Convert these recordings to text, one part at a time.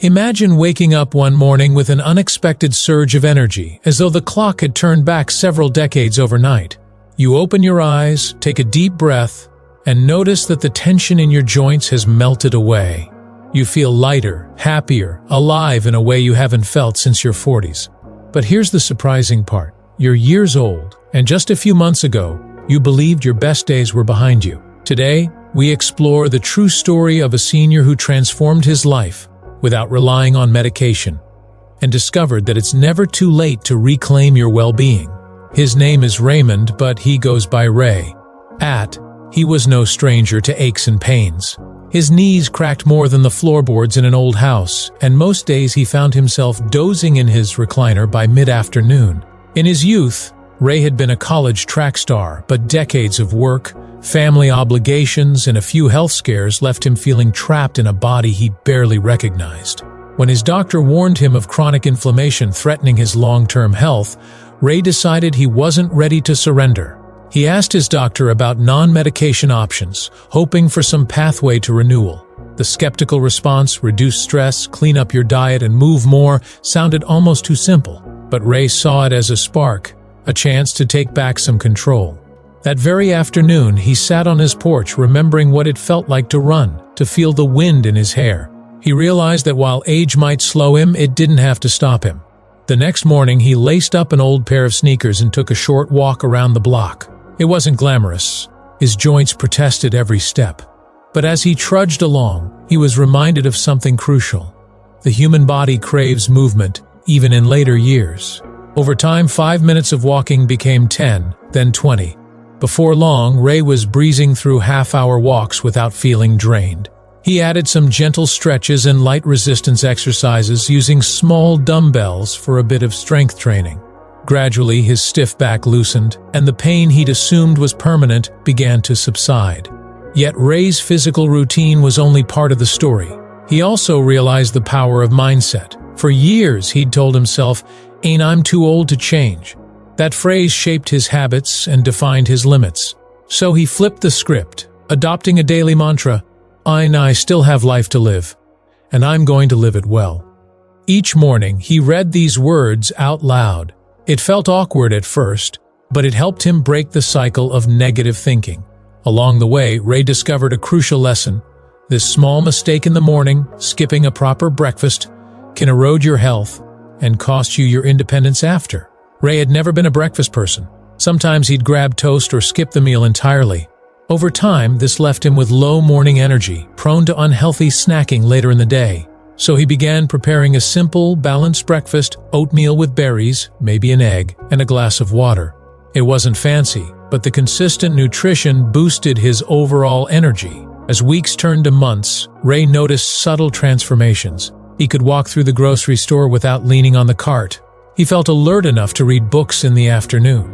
Imagine waking up one morning with an unexpected surge of energy, as though the clock had turned back several decades overnight. You open your eyes, take a deep breath, and notice that the tension in your joints has melted away. You feel lighter, happier, alive in a way you haven't felt since your 40s. But here's the surprising part. You're years old, and just a few months ago, you believed your best days were behind you. Today, we explore the true story of a senior who transformed his life without relying on medication, and discovered that it's never too late to reclaim your well-being. His name is Raymond, but he goes by Ray. He was no stranger to aches and pains. His knees cracked more than the floorboards in an old house, and most days he found himself dozing in his recliner by mid-afternoon. In his youth, Ray had been a college track star, but decades of work, family obligations, and a few health scares left him feeling trapped in a body he barely recognized. When his doctor warned him of chronic inflammation threatening his long-term health, Ray decided he wasn't ready to surrender. He asked his doctor about non-medication options, hoping for some pathway to renewal. The skeptical response, reduce stress, clean up your diet, and move more, sounded almost too simple. But Ray saw it as a spark, a chance to take back some control. That very afternoon, he sat on his porch remembering what it felt like to run, to feel the wind in his hair. He realized that while age might slow him, it didn't have to stop him. The next morning, he laced up an old pair of sneakers and took a short walk around the block. It wasn't glamorous. His joints protested every step. But as he trudged along, he was reminded of something crucial. The human body craves movement, even in later years. Over time, 5 minutes of walking became 10, then 20. Before long, Ray was breezing through half-hour walks without feeling drained. He added some gentle stretches and light resistance exercises using small dumbbells for a bit of strength training. Gradually, his stiff back loosened, and the pain he'd assumed was permanent began to subside. Yet Ray's physical routine was only part of the story. He also realized the power of mindset. For years, he'd told himself, "Ain't I'm too old to change." That phrase shaped his habits and defined his limits. So he flipped the script, adopting a daily mantra, I still have life to live, and I'm going to live it well. Each morning, he read these words out loud. It felt awkward at first, but it helped him break the cycle of negative thinking. Along the way, Ray discovered a crucial lesson. This small mistake in the morning, skipping a proper breakfast, can erode your health and cost you your independence after. Ray had never been a breakfast person. Sometimes he'd grab toast or skip the meal entirely. Over time, this left him with low morning energy, prone to unhealthy snacking later in the day. So he began preparing a simple, balanced breakfast, oatmeal with berries, maybe an egg, and a glass of water. It wasn't fancy, but the consistent nutrition boosted his overall energy. As weeks turned to months, Ray noticed subtle transformations. He could walk through the grocery store without leaning on the cart. He felt alert enough to read books in the afternoon.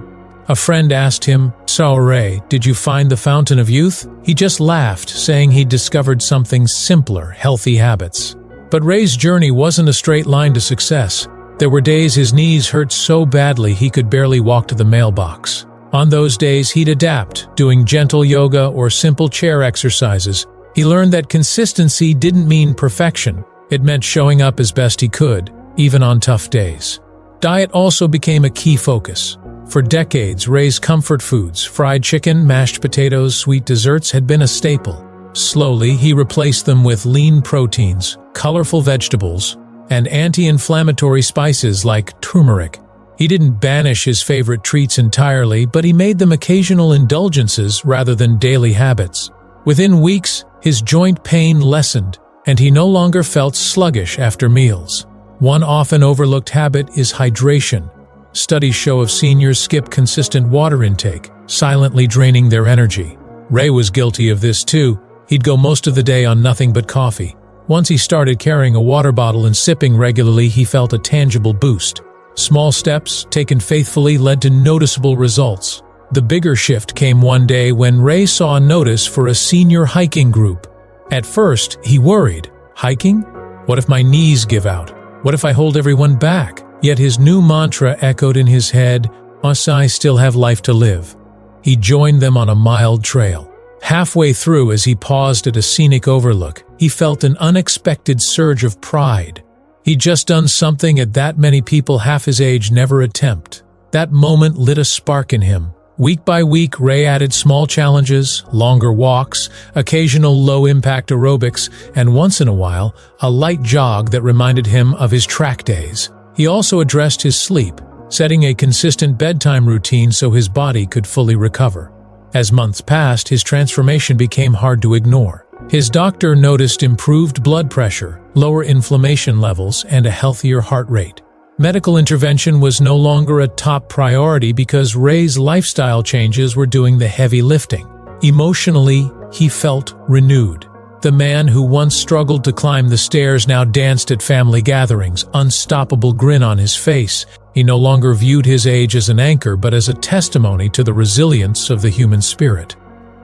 A friend asked him, "So Ray, did you find the fountain of youth?" He just laughed, saying he'd discovered something simpler, healthy habits. But Ray's journey wasn't a straight line to success. There were days his knees hurt so badly he could barely walk to the mailbox. On those days, he'd adapt, doing gentle yoga or simple chair exercises. He learned that consistency didn't mean perfection. It meant showing up as best he could, even on tough days. Diet also became a key focus. For decades, Ray's comfort foods, fried chicken, mashed potatoes, sweet desserts, had been a staple. Slowly, he replaced them with lean proteins, colorful vegetables, and anti-inflammatory spices like turmeric. He didn't banish his favorite treats entirely, but he made them occasional indulgences rather than daily habits. Within weeks, his joint pain lessened, and he no longer felt sluggish after meals. One often overlooked habit is hydration. Studies show if seniors skip consistent water intake, silently draining their energy. Ray was guilty of this too. He'd go most of the day on nothing but coffee. Once he started carrying a water bottle and sipping regularly, he felt a tangible boost. Small steps, taken faithfully, led to noticeable results. The bigger shift came one day when Ray saw a notice for a senior hiking group. At first, he worried. Hiking? What if my knees give out? What if I hold everyone back? Yet his new mantra echoed in his head, I still have life to live. He joined them on a mild trail. Halfway through, as he paused at a scenic overlook, he felt an unexpected surge of pride. He'd just done something that many people half his age never attempt. That moment lit a spark in him. Week by week, Ray added small challenges, longer walks, occasional low-impact aerobics, and once in a while, a light jog that reminded him of his track days. He also addressed his sleep, setting a consistent bedtime routine so his body could fully recover. As months passed, his transformation became hard to ignore. His doctor noticed improved blood pressure, lower inflammation levels, and a healthier heart rate. Medical intervention was no longer a top priority because Ray's lifestyle changes were doing the heavy lifting. Emotionally, he felt renewed. The man who once struggled to climb the stairs now danced at family gatherings, unstoppable grin on his face. He no longer viewed his age as an anchor but as a testimony to the resilience of the human spirit.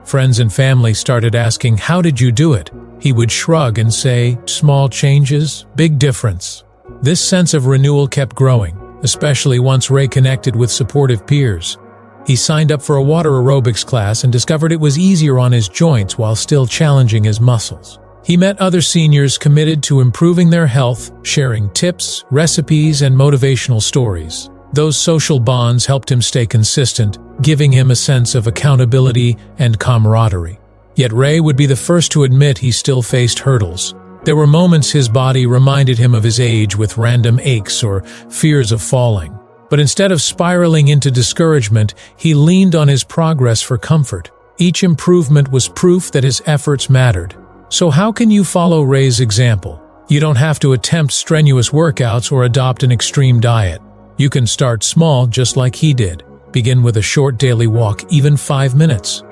Friends and family started asking, "How did you do it?" He would shrug and say, "Small changes, big difference." This sense of renewal kept growing, especially once Ray connected with supportive peers. He signed up for a water aerobics class and discovered it was easier on his joints while still challenging his muscles. He met other seniors committed to improving their health, sharing tips, recipes, and motivational stories. Those social bonds helped him stay consistent, giving him a sense of accountability and camaraderie. Yet Ray would be the first to admit he still faced hurdles. There were moments his body reminded him of his age with random aches or fears of falling. But instead of spiraling into discouragement, he leaned on his progress for comfort. Each improvement was proof that his efforts mattered. So how can you follow Ray's example? You don't have to attempt strenuous workouts or adopt an extreme diet. You can start small just like he did. Begin with a short daily walk, even 5 minutes.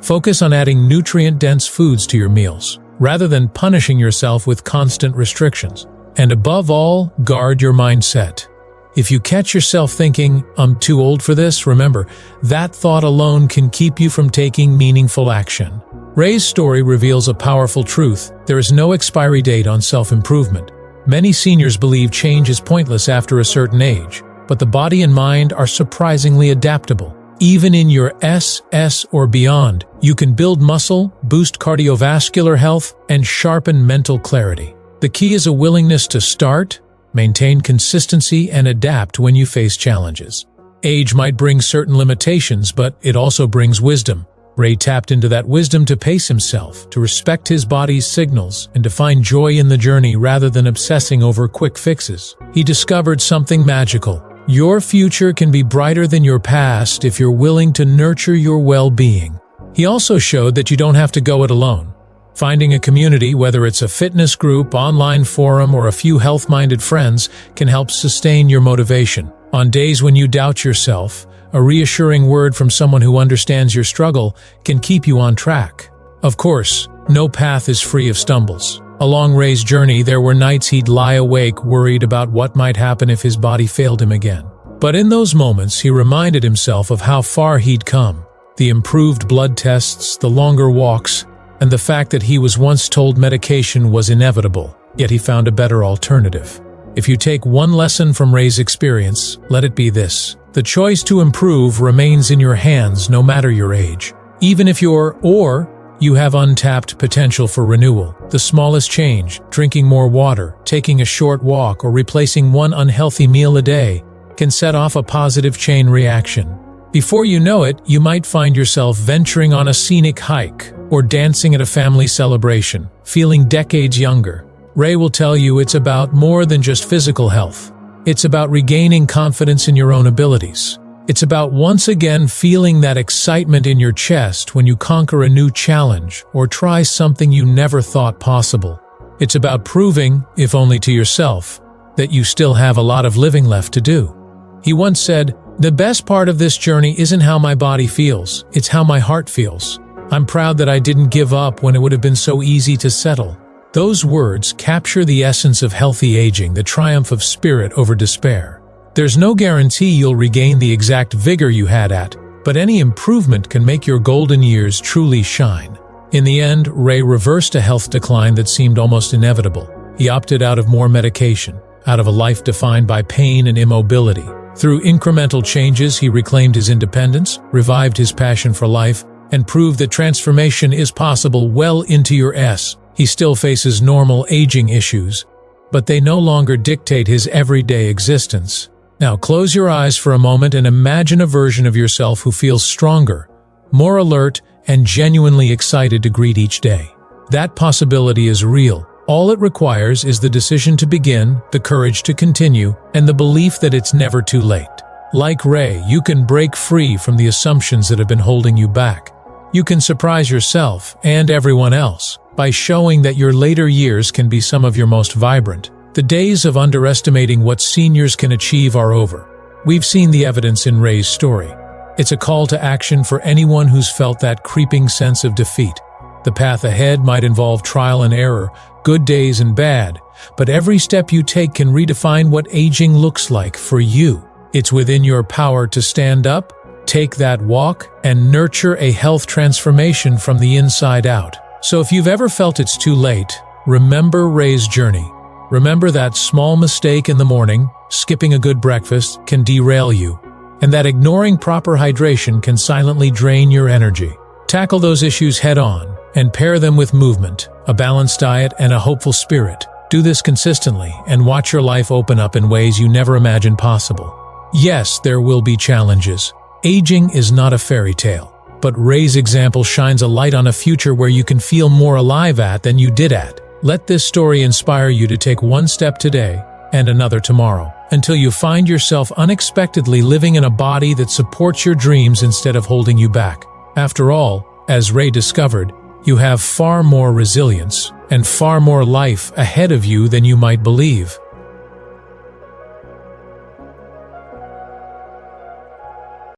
Focus on adding nutrient-dense foods to your meals, rather than punishing yourself with constant restrictions. And above all, guard your mindset. If you catch yourself thinking, "I'm too old for this," remember, that thought alone can keep you from taking meaningful action. Ray's story reveals a powerful truth. There is no expiry date on self-improvement. Many seniors believe change is pointless after a certain age, but the body and mind are surprisingly adaptable. Even in your SS or beyond, you can build muscle, boost cardiovascular health, and sharpen mental clarity. The key is a willingness to start, maintain consistency, and adapt when you face challenges. Age might bring certain limitations, but it also brings wisdom. Ray tapped into that wisdom to pace himself, to respect his body's signals, and to find joy in the journey rather than obsessing over quick fixes. He discovered something magical. Your future can be brighter than your past if you're willing to nurture your well-being. He also showed that you don't have to go it alone. Finding a community, whether it's a fitness group, online forum, or a few health-minded friends, can help sustain your motivation. On days when you doubt yourself, a reassuring word from someone who understands your struggle can keep you on track. Of course, no path is free of stumbles. Along Ray's journey, there were nights he'd lie awake worried about what might happen if his body failed him again. But in those moments, he reminded himself of how far he'd come. The improved blood tests, the longer walks, and the fact that he was once told medication was inevitable, yet he found a better alternative. If you take one lesson from Ray's experience, let it be this: the choice to improve remains in your hands no matter your age. Even if you have untapped potential for renewal. The smallest change, drinking more water, taking a short walk, or replacing one unhealthy meal a day, can set off a positive chain reaction. Before you know it, you might find yourself venturing on a scenic hike or dancing at a family celebration, feeling decades younger. Ray will tell you it's about more than just physical health. It's about regaining confidence in your own abilities. It's about once again feeling that excitement in your chest when you conquer a new challenge or try something you never thought possible. It's about proving, if only to yourself, that you still have a lot of living left to do. He once said, "The best part of this journey isn't how my body feels, it's how my heart feels. I'm proud that I didn't give up when it would have been so easy to settle." Those words capture the essence of healthy aging, the triumph of spirit over despair. There's no guarantee you'll regain the exact vigor you had at, but any improvement can make your golden years truly shine. In the end, Ray reversed a health decline that seemed almost inevitable. He opted out of more medication, out of a life defined by pain and immobility. Through incremental changes, he reclaimed his independence, revived his passion for life, and proved that transformation is possible well into your S. He still faces normal aging issues, but they no longer dictate his everyday existence. Now close your eyes for a moment and imagine a version of yourself who feels stronger, more alert, and genuinely excited to greet each day. That possibility is real. All it requires is the decision to begin, the courage to continue, and the belief that it's never too late. Like Ray, you can break free from the assumptions that have been holding you back. You can surprise yourself and everyone else by showing that your later years can be some of your most vibrant. The days of underestimating what seniors can achieve are over. We've seen the evidence in Ray's story. It's a call to action for anyone who's felt that creeping sense of defeat. The path ahead might involve trial and error, good days and bad, but every step you take can redefine what aging looks like for you. It's within your power to stand up, take that walk, and nurture a health transformation from the inside out. So if you've ever felt it's too late, remember Ray's journey. Remember that small mistake in the morning, skipping a good breakfast, can derail you, and that ignoring proper hydration can silently drain your energy. Tackle those issues head-on and pair them with movement, a balanced diet, and a hopeful spirit. Do this consistently and watch your life open up in ways you never imagined possible. Yes, there will be challenges. Aging is not a fairy tale, but Ray's example shines a light on a future where you can feel more alive than you did at. Let this story inspire you to take one step today and another tomorrow, until you find yourself unexpectedly living in a body that supports your dreams instead of holding you back. After all, as Ray discovered, you have far more resilience and far more life ahead of you than you might believe.